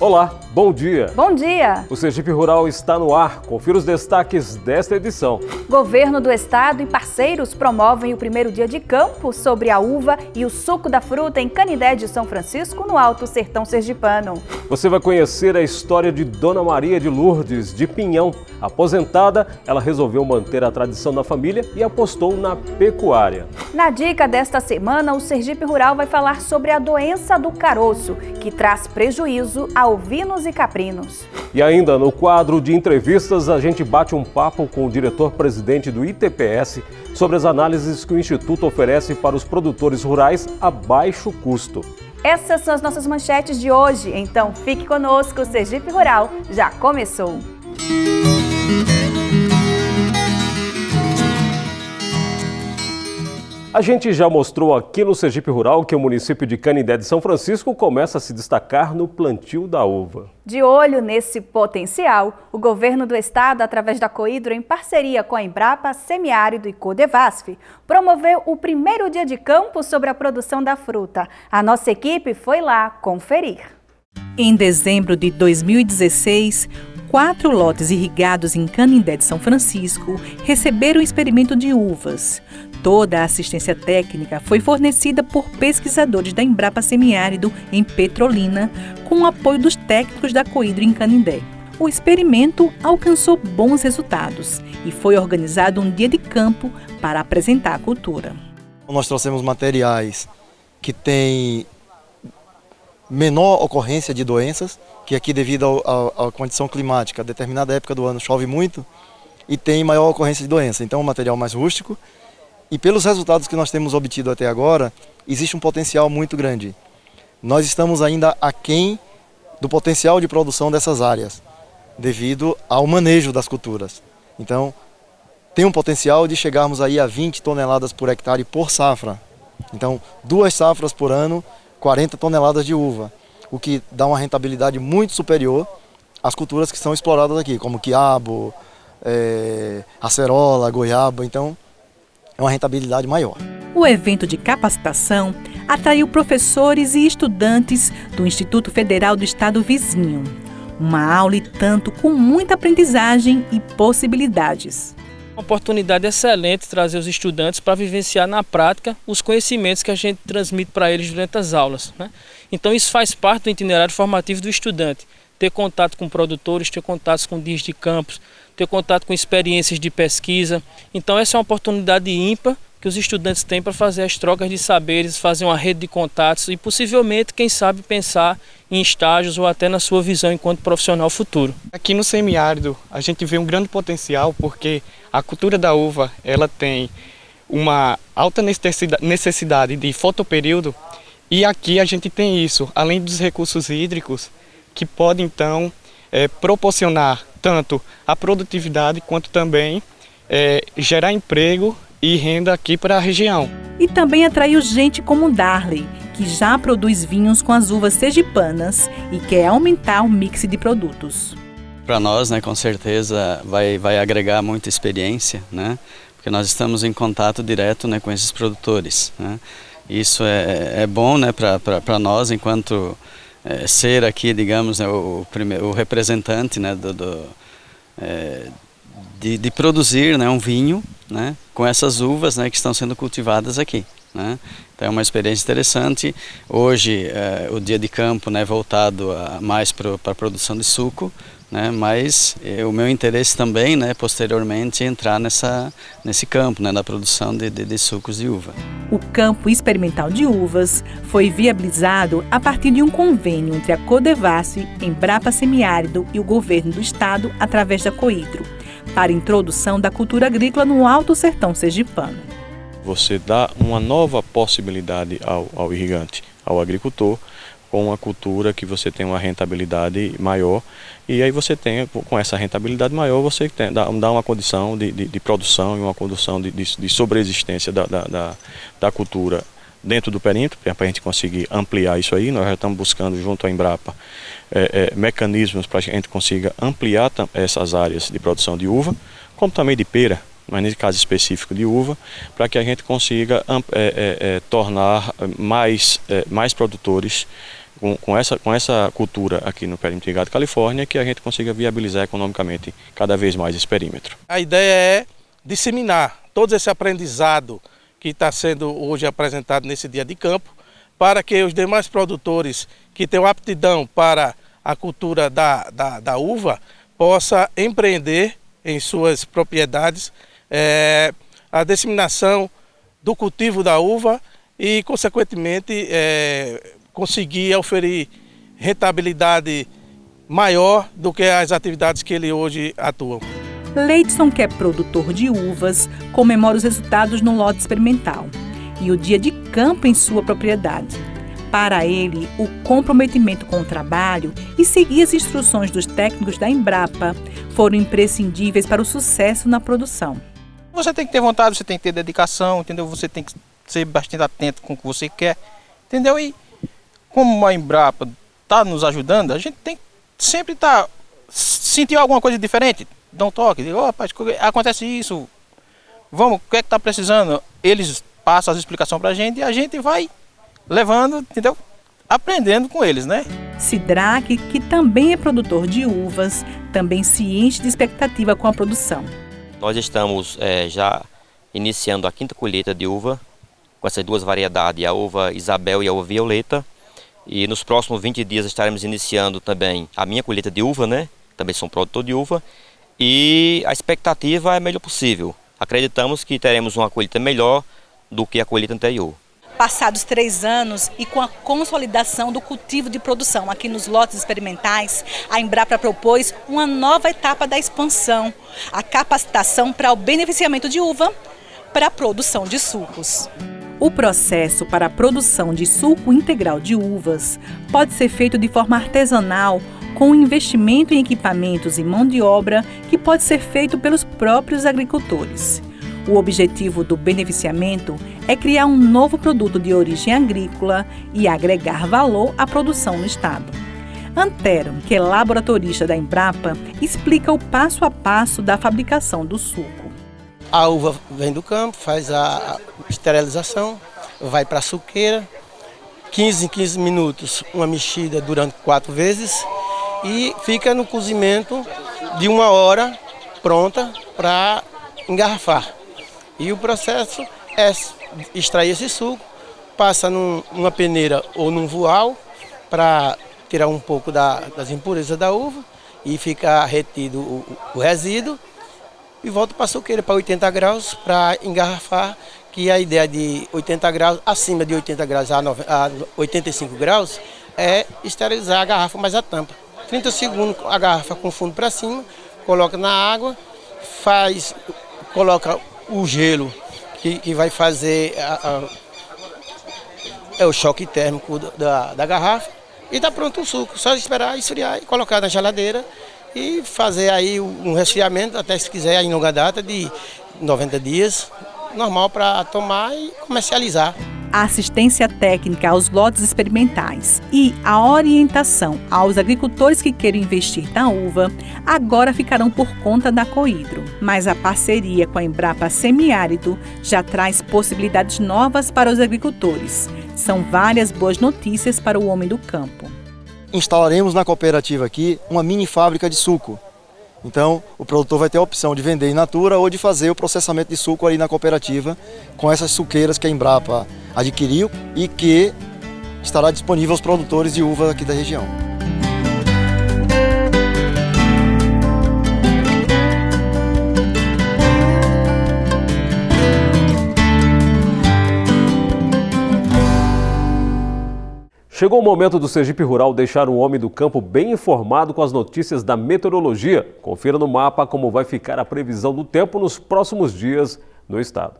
Olá, bom dia. Bom dia. O Sergipe Rural está no ar. Confira os destaques desta edição. Governo do Estado e parceiros promovem o primeiro dia de campo sobre a uva e o suco da fruta em Canindé de São Francisco, no Alto Sertão Sergipano. Você vai conhecer a história de Dona Maria de Lourdes, de Pinhão. Aposentada, ela resolveu manter a tradição da família e apostou na pecuária. Na dica desta semana, o Sergipe Rural vai falar sobre a doença do caroço, que traz prejuízo a ovinos e caprinos. E ainda no quadro de entrevistas, a gente bate um papo com o diretor-presidente do ITPS sobre as análises que o Instituto oferece para os produtores rurais a baixo custo. Essas são as nossas manchetes de hoje, então fique conosco, o Sergipe Rural já começou. A gente já mostrou aqui no Sergipe Rural que o município de Canindé de São Francisco começa a se destacar no plantio da uva. De olho nesse potencial, o governo do estado, através da Coidro, em parceria com a Embrapa, Semiárido e Codevasf, promoveu o primeiro dia de campo sobre a produção da fruta. A nossa equipe foi lá conferir. Em dezembro de 2016, 4 lotes irrigados em Canindé de São Francisco receberam o experimento de uvas. Toda a assistência técnica foi fornecida por pesquisadores da Embrapa Semiárido em Petrolina, com o apoio dos técnicos da Coidro em Canindé. O experimento alcançou bons resultados e foi organizado um dia de campo para apresentar a cultura. Nós trouxemos materiais que têm menor ocorrência de doenças, que aqui devido à condição climática, a determinada época do ano chove muito e tem maior ocorrência de doença. Então é um material mais rústico. E pelos resultados que nós temos obtido até agora, existe um potencial muito grande. Nós estamos ainda aquém do potencial de produção dessas áreas, devido ao manejo das culturas. Então, tem um potencial de chegarmos aí a 20 toneladas por hectare por safra. Então, 2 safras por ano, 40 toneladas de uva, o que dá uma rentabilidade muito superior às culturas que são exploradas aqui, como quiabo, acerola, goiaba. Então, é uma rentabilidade maior. O evento de capacitação atraiu professores e estudantes do Instituto Federal do Estado vizinho. Uma aula e tanto com muita aprendizagem e possibilidades. Uma oportunidade excelente trazer os estudantes para vivenciar na prática os conhecimentos que a gente transmite para eles durante as aulas, né? Então isso faz parte do itinerário formativo do estudante. Ter contato com produtores, ter contato com dias de campos, ter contato com experiências de pesquisa. Então essa é uma oportunidade ímpar que os estudantes têm para fazer as trocas de saberes, fazer uma rede de contatos e possivelmente, quem sabe, pensar em estágios ou até na sua visão enquanto profissional futuro. Aqui no semiárido a gente vê um grande potencial porque a cultura da uva ela tem uma alta necessidade de fotoperíodo e aqui a gente tem isso, além dos recursos hídricos, que pode então proporcionar tanto a produtividade quanto também gerar emprego e renda aqui para a região. E também atraiu gente como Darley, que já produz vinhos com as uvas sergipanas e quer aumentar o mix de produtos. Para nós, né, com certeza vai agregar muita experiência, né, porque nós estamos em contato direto, né, com esses produtores, né. Isso é bom, né, para nós enquanto ser aqui, digamos, né, o representante, né, de produzir, né, um vinho, né, com essas uvas, né, que estão sendo cultivadas aqui, né. Então é uma experiência interessante. Hoje o dia de campo, né, voltado mais para a produção de suco, né, mas o meu interesse também, né, posteriormente, é entrar nesse campo, né, da produção de sucos de uva. O campo experimental de uvas foi viabilizado a partir de um convênio entre a Codevasf, Embrapa Semiárido e o governo do estado através da Coidro, para a introdução da cultura agrícola no Alto Sertão Sergipano. Você dá uma nova possibilidade ao irrigante, ao agricultor, com uma cultura que você tem uma rentabilidade maior, e aí você tem, com essa rentabilidade maior, você dá uma condição de produção e uma condição de sobreexistência da cultura dentro do perímetro, para a gente conseguir ampliar isso aí. Nós já estamos buscando junto à Embrapa mecanismos para que a gente consiga ampliar essas áreas de produção de uva, como também de pera, mas nesse caso específico de uva, para que a gente consiga tornar mais produtores com essa cultura aqui no perímetro irrigado Califórnia que a gente consiga viabilizar economicamente cada vez mais esse perímetro. A ideia é disseminar todo esse aprendizado que está sendo hoje apresentado nesse dia de campo para que os demais produtores que tenham aptidão para a cultura da uva possa empreender em suas propriedades a disseminação do cultivo da uva e, consequentemente, conseguir oferir rentabilidade maior do que as atividades que ele hoje atua. Leidson, que é produtor de uvas, comemora os resultados no lote experimental e o dia de campo em sua propriedade. Para ele, o comprometimento com o trabalho e seguir as instruções dos técnicos da Embrapa foram imprescindíveis para o sucesso na produção. Você tem que ter vontade, você tem que ter dedicação, entendeu? Você tem que ser bastante atento com o que você quer, entendeu? E como a Embrapa está nos ajudando, a gente tem que sempre sentir alguma coisa diferente. Dá um toque, diga, rapaz, acontece isso, vamos, o que é que está precisando? Eles passam as explicações para a gente e a gente vai levando, entendeu? Aprendendo com eles, né? Sidraque, que também é produtor de uvas, também se enche de expectativa com a produção. Nós estamos já iniciando a 5ª colheita de uva, com essas duas variedades, a uva Isabel e a uva Violeta. E nos próximos 20 dias estaremos iniciando também a minha colheita de uva, né? Também sou produtor de uva. E a expectativa é a melhor possível. Acreditamos que teremos uma colheita melhor do que a colheita anterior. Passados 3 anos e com a consolidação do cultivo de produção aqui nos lotes experimentais, a Embrapa propôs uma nova etapa da expansão, a capacitação para o beneficiamento de uva para a produção de sucos. O processo para a produção de suco integral de uvas pode ser feito de forma artesanal, com investimento em equipamentos e mão de obra que pode ser feito pelos próprios agricultores. O objetivo do beneficiamento é criar um novo produto de origem agrícola e agregar valor à produção no estado. Antero, que é laboratorista da Embrapa, explica o passo a passo da fabricação do suco. A uva vem do campo, faz a esterilização, vai para a suqueira, 15 em 15 minutos, uma mexida durante 4 vezes e fica no cozimento de 1 hora pronta para engarrafar. E o processo é extrair esse suco, passa numa peneira ou num voal para tirar um pouco das impurezas da uva e fica retido o resíduo e volta para a suqueira para 80 graus para engarrafar, que a ideia de 80 graus, acima de 80 graus a 85 graus, é esterilizar a garrafa mais a tampa. 30 segundos a garrafa com o fundo para cima, coloca na água, coloca o gelo que vai fazer o choque térmico da garrafa e está pronto o suco. Só esperar esfriar e colocar na geladeira e fazer aí um resfriamento, até se quiser em longa data de 90 dias, normal para tomar e comercializar. A assistência técnica aos lotes experimentais e a orientação aos agricultores que queiram investir na uva agora ficarão por conta da Cohydro. Mas a parceria com a Embrapa Semiárido já traz possibilidades novas para os agricultores. São várias boas notícias para o homem do campo. Instalaremos na cooperativa aqui uma mini fábrica de suco. Então, o produtor vai ter a opção de vender in natura ou de fazer o processamento de suco ali na cooperativa com essas suqueiras que a Embrapa adquiriu e que estará disponível aos produtores de uva aqui da região. Chegou o momento do Sergipe Rural deixar um homem do campo bem informado com as notícias da meteorologia. Confira no mapa como vai ficar a previsão do tempo nos próximos dias no estado.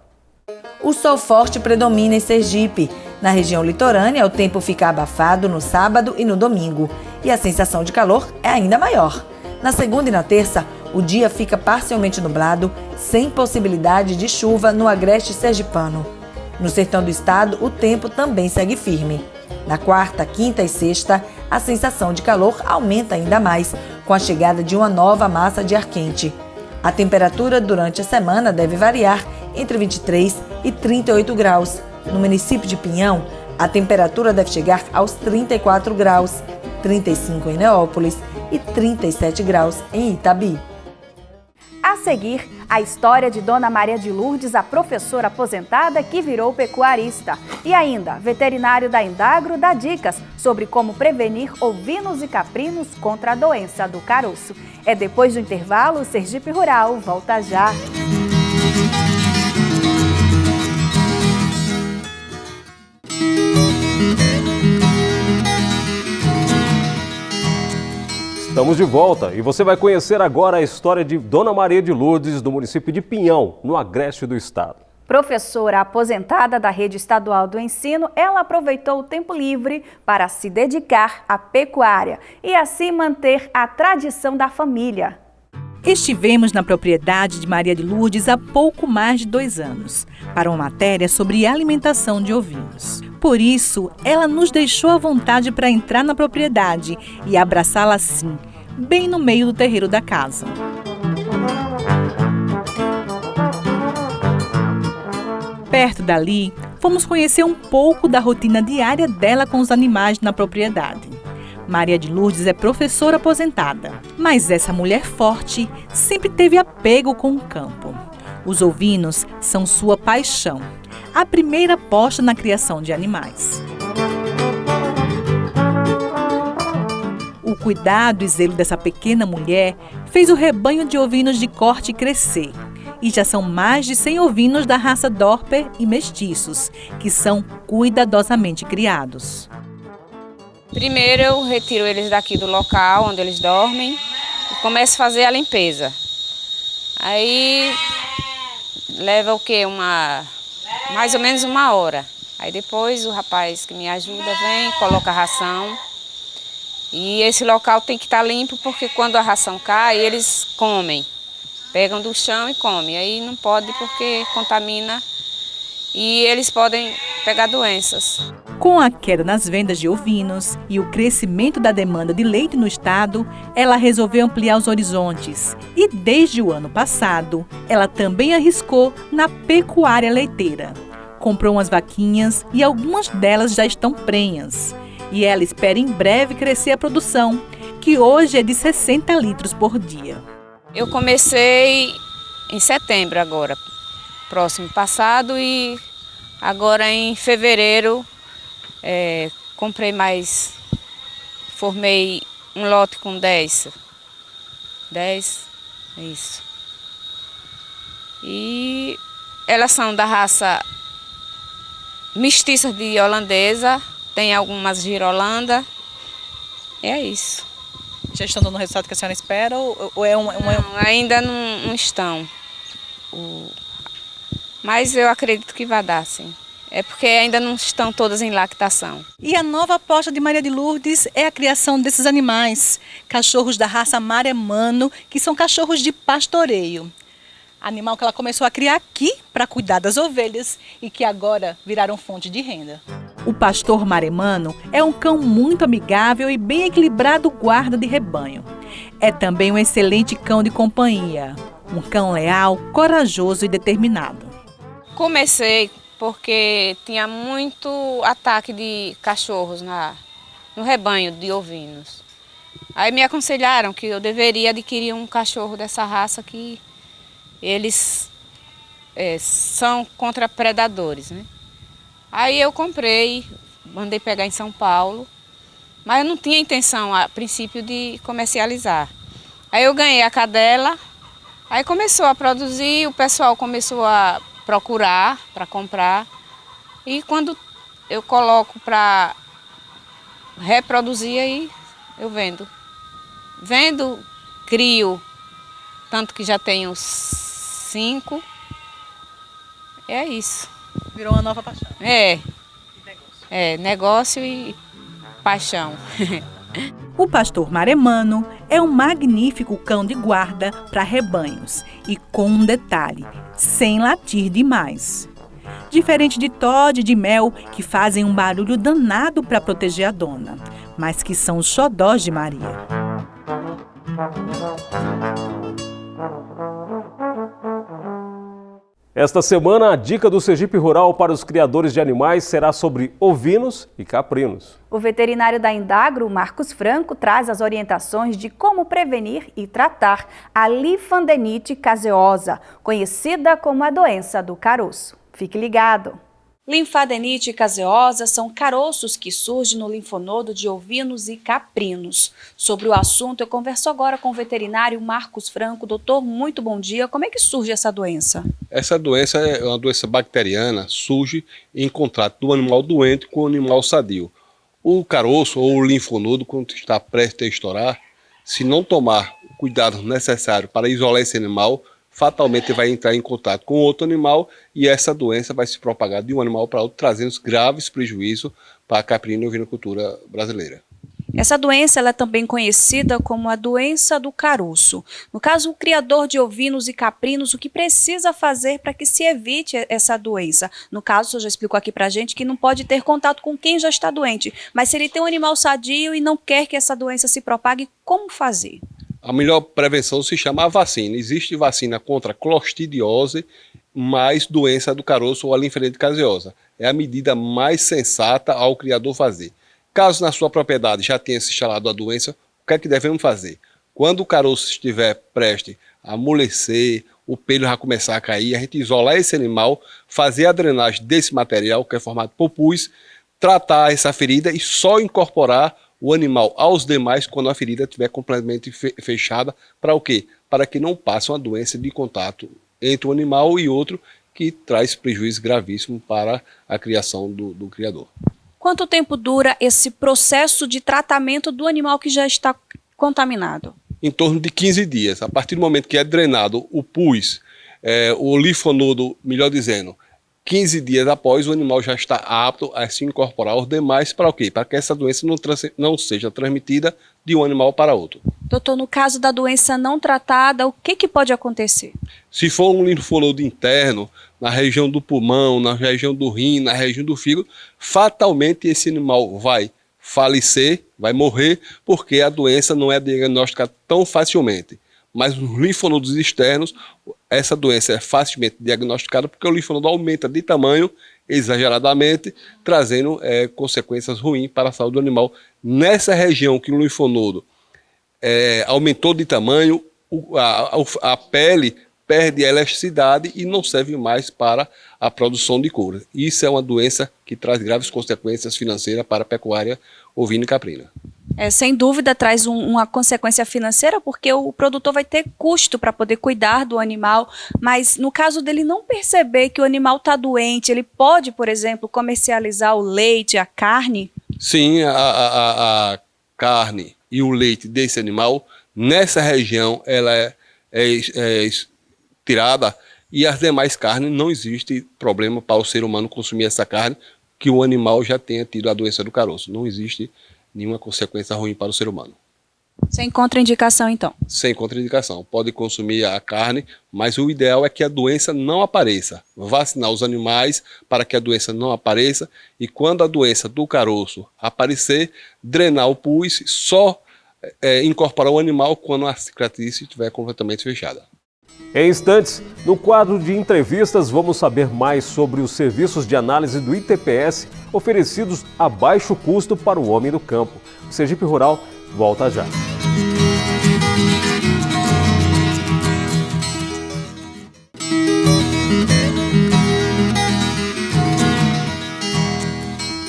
O sol forte predomina em Sergipe. Na região litorânea, o tempo fica abafado no sábado e no domingo. E a sensação de calor é ainda maior. Na segunda e na terça, o dia fica parcialmente nublado, sem possibilidade de chuva no agreste sergipano. No sertão do estado, o tempo também segue firme. Na quarta, quinta e sexta, a sensação de calor aumenta ainda mais, com a chegada de uma nova massa de ar quente. A temperatura durante a semana deve variar entre 23 e 38 graus. No município de Pinhão, A temperatura deve chegar aos 34 graus, 35 em Neópolis e 37 graus em Itabi. A seguir, a história de Dona Maria de Lourdes, a professora aposentada que virou pecuarista. E ainda, veterinário da Indagro dá dicas sobre como prevenir ovinos e caprinos contra a doença do caroço. É depois do intervalo, o Sergipe Rural volta já. Estamos de volta e você vai conhecer agora a história de Dona Maria de Lourdes, do município de Pinhão, no agreste do estado. Professora aposentada da Rede Estadual do Ensino, ela aproveitou o tempo livre para se dedicar à pecuária e assim manter a tradição da família. Estivemos na propriedade de Maria de Lourdes há pouco mais de 2 anos, para uma matéria sobre alimentação de ovinos. Por isso, ela nos deixou à vontade para entrar na propriedade e abraçá-la assim, bem no meio do terreiro da casa. Perto dali, fomos conhecer um pouco da rotina diária dela com os animais na propriedade. Maria de Lourdes é professora aposentada, mas essa mulher forte sempre teve apego com o campo. Os ovinos são sua paixão, a primeira aposta na criação de animais. O cuidado e zelo dessa pequena mulher fez o rebanho de ovinos de corte crescer. E já são mais de 100 ovinos da raça Dorper e mestiços, que são cuidadosamente criados. Primeiro eu retiro eles daqui do local onde eles dormem e começo a fazer a limpeza. Aí leva o quê? Mais ou menos 1 hora. Aí depois o rapaz que me ajuda vem, coloca a ração. E esse local tem que estar limpo porque quando a ração cai, eles comem. Pegam do chão e comem. Aí não pode porque contamina e eles podem pegar doenças. Com a queda nas vendas de ovinos e o crescimento da demanda de leite no estado, ela resolveu ampliar os horizontes. E desde o ano passado, ela também arriscou na pecuária leiteira. Comprou umas vaquinhas e algumas delas já estão prenhas. E ela espera em breve crescer a produção, que hoje é de 60 litros por dia. Eu comecei em setembro agora, próximo passado, e agora em fevereiro comprei mais, formei um lote com 10, isso. E elas são da raça mestiça de holandesa, tem algumas girolanda, é isso. Já estão dando o resultado que a senhora espera ou é Não, ainda não estão. Mas eu acredito que vai dar, sim. É porque ainda não estão todas em lactação. E a nova aposta de Maria de Lourdes é a criação desses animais, cachorros da raça Maremano, que são cachorros de pastoreio. Animal que ela começou a criar aqui para cuidar das ovelhas e que agora viraram fonte de renda. O pastor Maremano é um cão muito amigável e bem equilibrado guarda de rebanho. É também um excelente cão de companhia, um cão leal, corajoso e determinado. Comecei porque tinha muito ataque de cachorros no rebanho de ovinos. Aí me aconselharam que eu deveria adquirir um cachorro dessa raça que eles são contra predadores, né? Aí eu comprei, mandei pegar em São Paulo, mas eu não tinha intenção a princípio de comercializar. Aí eu ganhei a cadela, aí começou a produzir, o pessoal começou a procurar para comprar e quando eu coloco para reproduzir aí eu vendo. Vendo, crio, tanto que já tenho 5, é isso. Virou uma nova paixão. Negócio e paixão. O pastor Maremano é um magnífico cão de guarda para rebanhos e com um detalhe, sem latir demais. Diferente de Todd e de Mel, que fazem um barulho danado para proteger a dona, mas que são os xodós de Maria. Esta semana, a dica do Sergipe Rural para os criadores de animais será sobre ovinos e caprinos. O veterinário da Indagro, Marcos Franco, traz as orientações de como prevenir e tratar a linfadenite caseosa, conhecida como a doença do caroço. Fique ligado! Linfadenite caseosa são caroços que surgem no linfonodo de ovinos e caprinos. Sobre o assunto, eu converso agora com o veterinário Marcos Franco. Doutor, muito bom dia. Como é que surge essa doença? Essa doença é uma doença bacteriana, surge em contato do animal doente com o animal sadio. O caroço ou o linfonodo, quando está prestes a estourar, se não tomar o cuidado necessário para isolar esse animal, fatalmente vai entrar em contato com outro animal e essa doença vai se propagar de um animal para outro, trazendo graves prejuízos para a caprina e ovinocultura brasileira. Essa doença ela é também conhecida como a doença do caroço. No caso, o criador de ovinos e caprinos, o que precisa fazer para que se evite essa doença? No caso, o senhor já explicou aqui para a gente que não pode ter contato com quem já está doente, mas se ele tem um animal sadio e não quer que essa doença se propague, como fazer? A melhor prevenção se chama a vacina. Existe vacina contra clostridiose, mais doença do caroço ou a linfadenite caseosa. É a medida mais sensata ao criador fazer. Caso na sua propriedade já tenha se instalado a doença, o que é que devemos fazer? Quando o caroço estiver prestes a amolecer, o pelo já começar a cair, a gente isolar esse animal, fazer a drenagem desse material, que é formado por pus, tratar essa ferida e só incorporar o animal aos demais quando a ferida estiver completamente fechada. Para o quê? Para que não passe uma doença de contato entre um animal e outro que traz prejuízo gravíssimo para a criação do criador. Quanto tempo dura esse processo de tratamento do animal que já está contaminado? Em torno de 15 dias. A partir do momento que é drenado o pus, o linfonodo, melhor dizendo, 15 dias após, o animal já está apto a se incorporar aos demais. Para o quê? Para que essa doença não seja transmitida de um animal para outro. Doutor, no caso da doença não tratada, o que pode acontecer? Se for um linfonodo interno, na região do pulmão, na região do rim, na região do fígado, fatalmente esse animal vai falecer, vai morrer, porque a doença não é diagnosticada tão facilmente. Mas nos linfonodos externos, essa doença é facilmente diagnosticada porque o linfonodo aumenta de tamanho exageradamente, trazendo consequências ruins para a saúde do animal. Nessa região que o linfonodo aumentou de tamanho, a pele perde a elasticidade e não serve mais para a produção de couro. Isso é uma doença que traz graves consequências financeiras para a pecuária ovina e caprina. Sem dúvida traz uma consequência financeira, porque o produtor vai ter custo para poder cuidar do animal, mas no caso dele não perceber que o animal está doente, ele pode, por exemplo, comercializar o leite, a carne? Sim, a carne e o leite desse animal, nessa região, ela é tirada, e as demais carnes não existe problema para o ser humano consumir essa carne, que o animal já tenha tido a doença do caroço. Não existe nenhuma consequência ruim para o ser humano. Sem contraindicação, então? Sem contraindicação. Pode consumir a carne, mas o ideal é que a doença não apareça. Vacinar os animais para que a doença não apareça e quando a doença do caroço aparecer, drenar o pus, só incorporar o animal quando a cicatriz estiver completamente fechada. Em instantes, no quadro de entrevistas, vamos saber mais sobre os serviços de análise do ITPS oferecidos a baixo custo para o homem do campo. O Sergipe Rural volta já.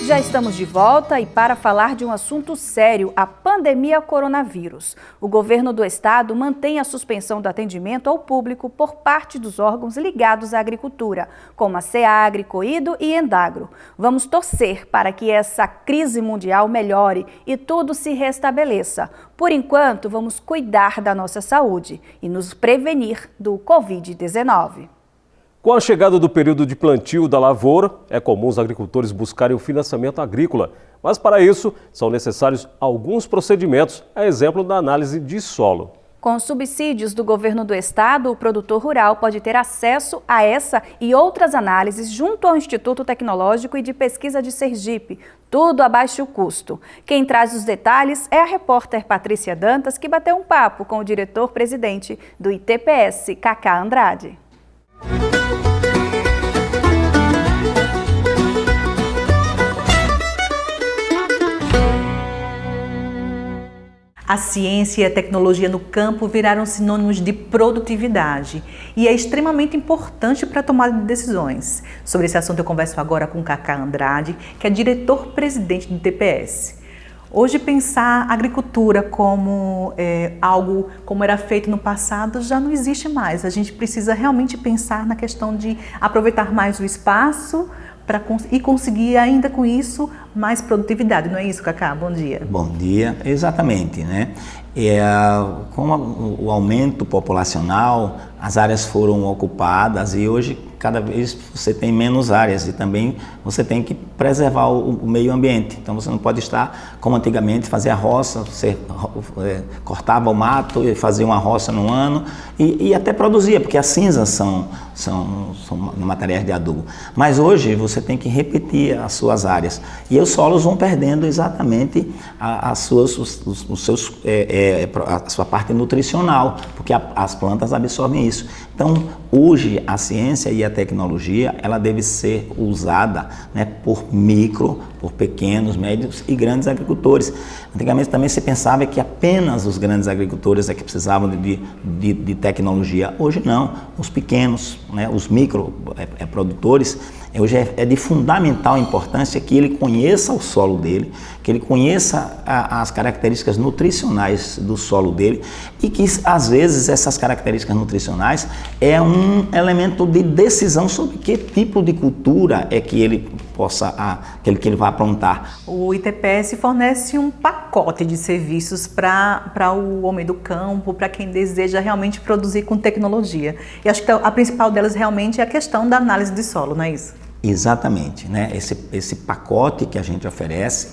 Já estamos de volta e para falar de um assunto sério, a pandemia coronavírus. O governo do estado mantém a suspensão do atendimento ao público por parte dos órgãos ligados à agricultura, como a SEAGRE, COIDO e Endagro. Vamos torcer para que essa crise mundial melhore e tudo se restabeleça. Por enquanto, vamos cuidar da nossa saúde e nos prevenir do Covid-19. Com a chegada do período de plantio da lavoura, é comum os agricultores buscarem o financiamento agrícola. Mas para isso, são necessários alguns procedimentos, a exemplo da análise de solo. Com os subsídios do governo do estado, o produtor rural pode ter acesso a essa e outras análises junto ao Instituto Tecnológico e de Pesquisa de Sergipe, tudo a baixo custo. Quem traz os detalhes é a repórter Patrícia Dantas, que bateu um papo com o diretor-presidente do ITPS, Cacá Andrade. A ciência e a tecnologia no campo viraram sinônimos de produtividade e é extremamente importante para a tomada de decisões. Sobre esse assunto eu converso agora com Cacá Andrade, que é diretor-presidente do ITPS. Hoje pensar a agricultura como algo como era feito no passado já não existe mais. A gente precisa realmente pensar na questão de aproveitar mais o espaço e conseguir ainda com isso mais produtividade, não é isso, Cacá? Bom dia. Bom dia, exatamente, né? Com o aumento populacional, as áreas foram ocupadas e hoje cada vez você tem menos áreas e também você tem que preservar o meio ambiente. Então você não pode estar como antigamente, fazer a roça, você cortava o mato e fazia uma roça no ano e até produzia, porque as cinzas são materiais de adubo. Mas hoje você tem que repetir as suas áreas e os solos vão perdendo exatamente a sua parte nutricional, porque as plantas absorvem isso. Então, hoje, a ciência e a tecnologia, ela deve ser usada, né, por pequenos, médios e grandes agricultores. Antigamente também se pensava que apenas os grandes agricultores é que precisavam de tecnologia. Hoje não, os pequenos, né, os microprodutores, hoje é de fundamental importância que ele conheça o solo dele, que ele conheça as características nutricionais do solo dele e que, às vezes, essas características nutricionais é um elemento de decisão sobre que tipo de cultura é que ele que ele vai aprontar. O ITPS fornece um pacote de serviços para o homem do campo, para quem deseja realmente produzir com tecnologia. E acho que a principal delas realmente é a questão da análise de solo, não é isso? Exatamente, né? Esse pacote que a gente oferece,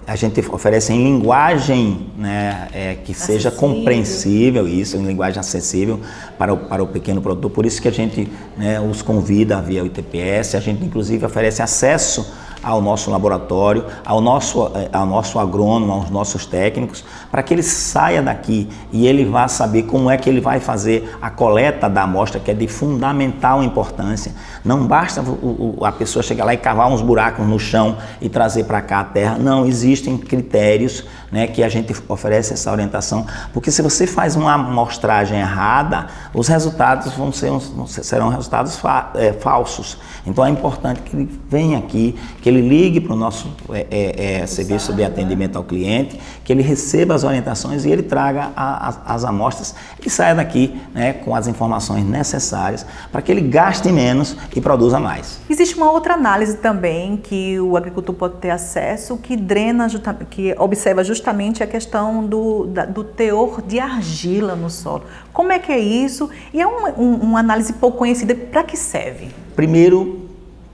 a gente oferece em linguagem, né, que seja compreensível, isso, em linguagem acessível para o pequeno produtor. Por isso que a gente, né, os convida via o ITPS, a gente inclusive oferece acesso ao nosso laboratório, ao nosso agrônomo, aos nossos técnicos, para que ele saia daqui e ele vá saber como é que ele vai fazer a coleta da amostra, que é de fundamental importância. Não basta a pessoa chegar lá e cavar uns buracos no chão e trazer para cá a terra. Não, existem critérios, né, que a gente oferece essa orientação, porque se você faz uma amostragem errada, os resultados serão resultados falsos. Então é importante que ele venha aqui, que ele ligue para o nosso serviço de atendimento ao cliente, que ele receba as orientações e ele traga as amostras e saia daqui, né, com as informações necessárias para que ele gaste menos e produza mais. Existe uma outra análise também que o agricultor pode ter acesso, que observa justamente a questão do teor de argila no solo. Como é que é isso? E é uma análise pouco conhecida. Para que serve? Primeiro,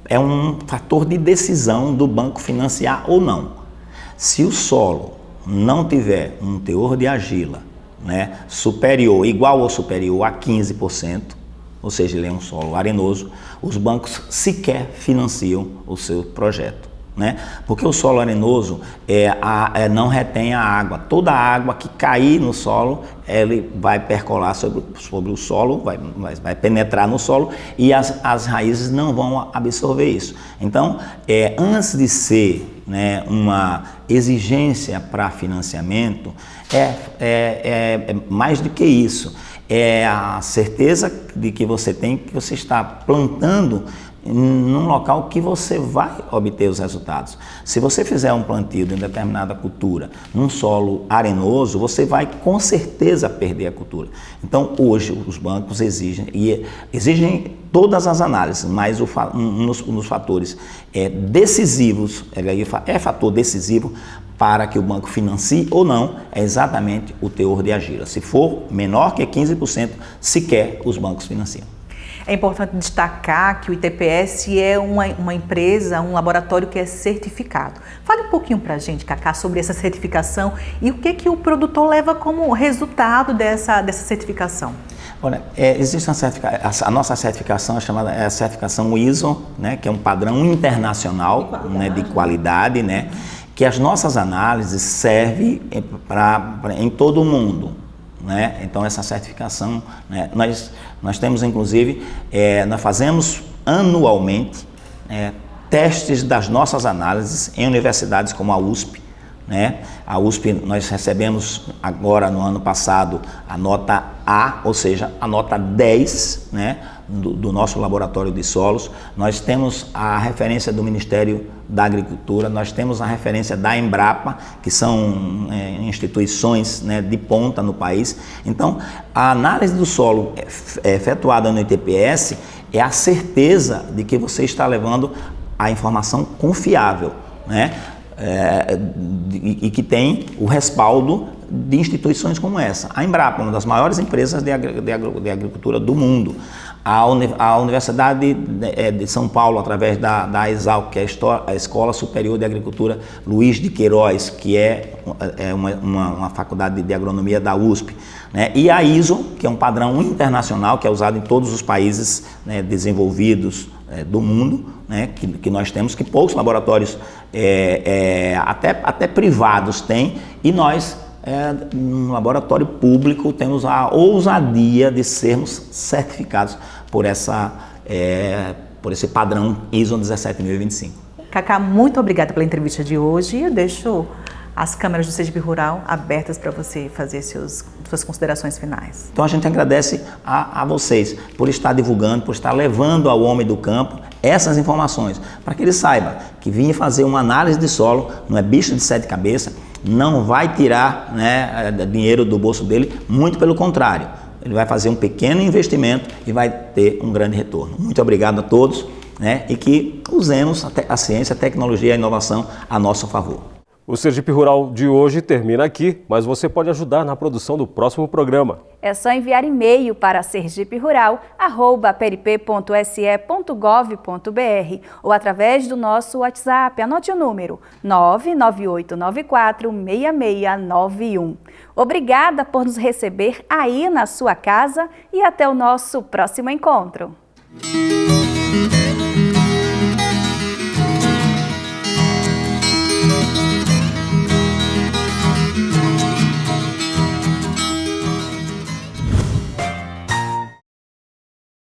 é um fator de decisão do banco financiar ou não. Se o solo não tiver um teor de argila, né, igual ou superior a 15%, ou seja, ele é um solo arenoso, os bancos sequer financiam o seu projeto, né? Porque o solo arenoso não retém a água. Toda a água que cair no solo, ele vai percolar sobre o solo, vai penetrar no solo e as raízes não vão absorver isso. Então, antes de ser, né, uma exigência para financiamento, é mais do que isso. É a certeza de que você está plantando num local que você vai obter os resultados. Se você fizer um plantio de determinada cultura num solo arenoso, você vai com certeza perder a cultura. Então, hoje, os bancos exigem todas as análises, mas um dos fatores decisivos, fator decisivo para que o banco financie ou não, é exatamente o teor de argila. Se for menor que 15%, sequer os bancos financiam. É importante destacar que o ITPS é uma empresa, um laboratório que é certificado. Fale um pouquinho para a gente, Cacá, sobre essa certificação e o que o produtor leva como resultado dessa certificação. Olha, existe a nossa certificação é chamada a certificação ISO, né, que é um padrão internacional, né, de qualidade, né, que as nossas análises servem em todo o mundo, né? Então essa certificação, né, nós temos inclusive, nós fazemos anualmente testes das nossas análises em universidades como a USP, né? A USP, nós recebemos agora no ano passado a nota A, ou seja, a nota 10, né? Do nosso laboratório de solos. Nós temos a referência do Ministério da Agricultura, nós temos a referência da Embrapa, que são instituições, né, de ponta no país. Então, a análise do solo efetuada no ITPS é a certeza de que você está levando a informação confiável, né? E que tem o respaldo de instituições como essa. A Embrapa, uma das maiores empresas de agricultura do mundo. A Universidade de São Paulo, através da ESAL, que é a Escola Superior de Agricultura Luiz de Queiroz, que é uma faculdade de agronomia da USP, né? E a ISO, que é um padrão internacional, que é usado em todos os países, né, desenvolvidos do mundo, né, que nós temos, que poucos laboratórios, até privados, têm, e nós, no laboratório público, temos a ousadia de sermos certificados por esse padrão ISO 17025. Cacá, muito obrigada pela entrevista de hoje. Eu deixo as câmeras do Sergipe Rural abertas para você fazer suas considerações finais. Então a gente agradece a vocês por estar divulgando, por estar levando ao homem do campo essas informações, para que ele saiba que vir fazer uma análise de solo não é bicho de sete cabeças, não vai tirar, né, dinheiro do bolso dele, muito pelo contrário. Ele vai fazer um pequeno investimento e vai ter um grande retorno. Muito obrigado a todos, né, e que usemos a ciência, a tecnologia e a inovação a nosso favor. O Sergipe Rural de hoje termina aqui, mas você pode ajudar na produção do próximo programa. É só enviar e-mail para sergiperural@perip.se.gov.br ou através do nosso WhatsApp. Anote o número 998946691. Obrigada por nos receber aí na sua casa e até o nosso próximo encontro.